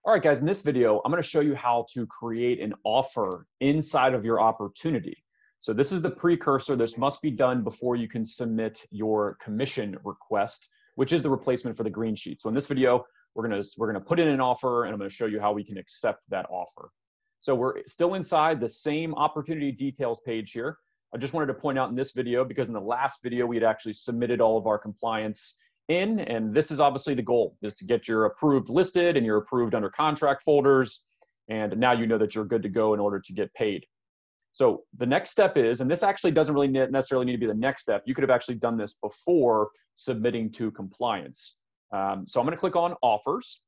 All right, guys, in this video, I'm going to show you how to create an offer inside of your opportunity. So this is the precursor. This must be done before you can submit your commission request, which is the replacement for the green sheet. So in this video, we're going to put in an offer, and I'm going to show you how we can accept that offer. So we're still inside the same opportunity details page here. I just wanted to point out in this video, because in the last video, we had actually submitted all of our compliance in, and this is obviously the goal, is to get your approved listed and your approved under contract folders, and now you know that you're good to go in order to get paid. So the next step is, and this actually doesn't really necessarily need to be the next step, you could have actually done this before submitting to compliance. So I'm going to click on offers,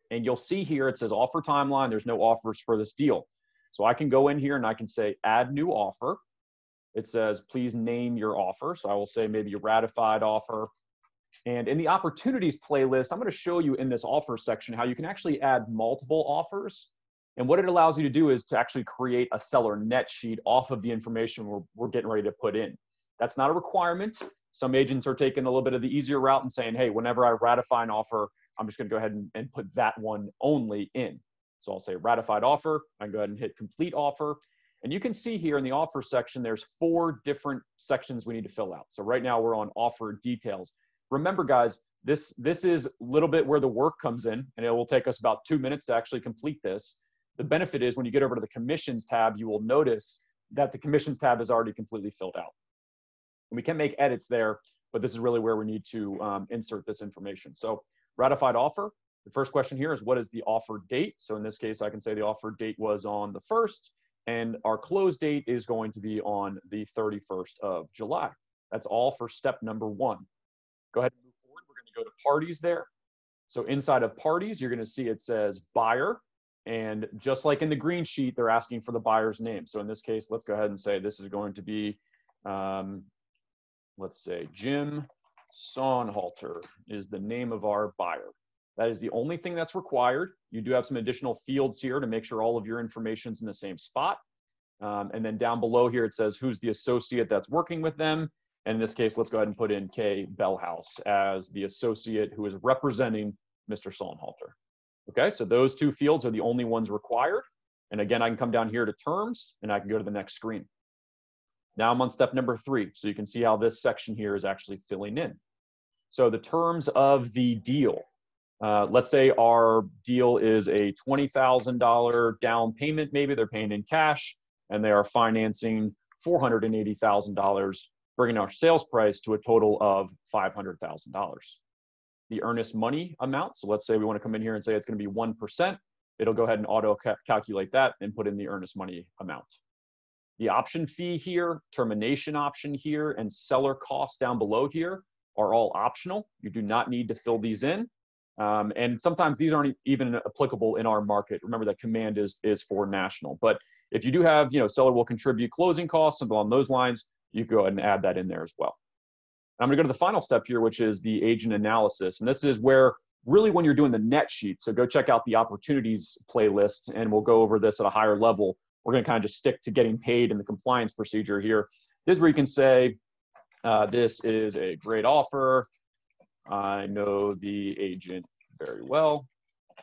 and you'll see here it says offer timeline. There's no offers for this deal. So I can go in here and I can say add new offer. It says please name your offer. So I will say maybe a ratified offer. And in the opportunities playlist, I'm going to show you in this offer section how you can actually add multiple offers. And what it allows you to do is to actually create a seller net sheet off of the information we're getting ready to put in. That's not a requirement. Some agents are taking a little bit of the easier route and saying, hey, whenever I ratify an offer, I'm just going to go ahead and put that one only in. So I'll say ratified offer. I can go ahead and hit complete offer. And you can see here in the offer section, there's 4 different sections we need to fill out. So right now we're on offer details. Remember, guys, this is a little bit where the work comes in, and it will take us about 2 minutes to actually complete this. The benefit is when you get over to the commissions tab, you will notice that the commissions tab is already completely filled out. And we can make edits there, but this is really where we need to insert this information. So ratified offer, the first question here is what is the offer date? So in this case, I can say the offer date was on the 1st, and our close date is going to be on the 31st of July. That's all for step number 1. Go ahead and move forward. We're going to go to parties there. So inside of parties, you're going to see it says buyer. And just like in the green sheet, they're asking for the buyer's name. So in this case, let's go ahead and say this is going to be, let's say Jim Sonhalter is the name of our buyer. That is the only thing that's required. You do have some additional fields here to make sure all of your information's in the same spot. And then down below here, it says who's the associate that's working with them. And in this case, let's go ahead and put in Kay Bellhouse as the associate who is representing Mr. Sonhalter. Okay, so those 2 fields are the only ones required. And again, I can come down here to terms, and I can go to the next screen. Now I'm on step number 3. So you can see how this section here is actually filling in. So the terms of the deal. Let's say our deal is a $20,000 down payment. Maybe they're paying in cash, and they are financing $480,000. Bringing our sales price to a total of $500,000. The earnest money amount, so let's say we want to come in here and say it's going to be 1%. It'll go ahead and auto-calculate that and put in the earnest money amount. The option fee here, termination option here, and seller costs down below here are all optional. You do not need to fill these in. And sometimes these aren't even applicable in our market. Remember that command is for national. But if you do have, seller will contribute closing costs, something along those lines, you go ahead and add that in there as well. I'm going to go to the final step here, which is the agent analysis. And this is where really when you're doing the net sheet, so go check out the opportunities playlist, and we'll go over this at a higher level. We're going to kind of just stick to getting paid in the compliance procedure here. This is where you can say, this is a great offer. I know the agent very well,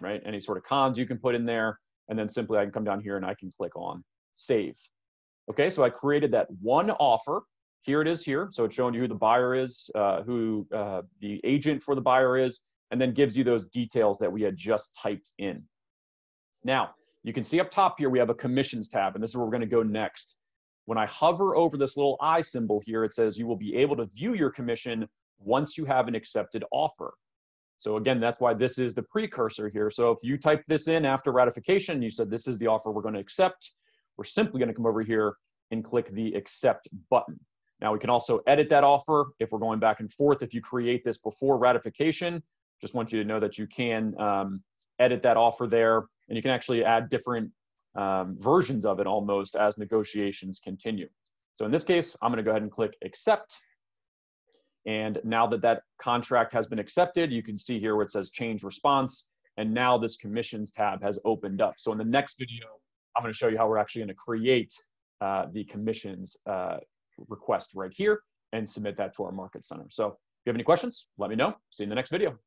right? Any sort of cons you can put in there. And then simply I can come down here and I can click on save. Okay, so I created that one offer. Here it is here. So it's showing you who the buyer is, who the agent for the buyer is, and then gives you those details that we had just typed in. Now, you can see up top here, we have a commissions tab, and this is where we're going to go next. When I hover over this little I symbol here, it says you will be able to view your commission once you have an accepted offer. So again, that's why this is the precursor here. So if you type this in after ratification, you said this is the offer we're going to accept, we're simply going to come over here and click the accept button. Now we can also edit that offer if we're going back and forth. If you create this before ratification, just want you to know that you can edit that offer there, and you can actually add different versions of it almost as negotiations continue. So in this case, I'm going to go ahead and click accept. And now that that contract has been accepted, you can see here where it says change response. And now this commissions tab has opened up. So in the next video, I'm going to show you how we're actually going to create the commissions request right here and submit that to our market center. So if you have any questions, let me know. See you in the next video.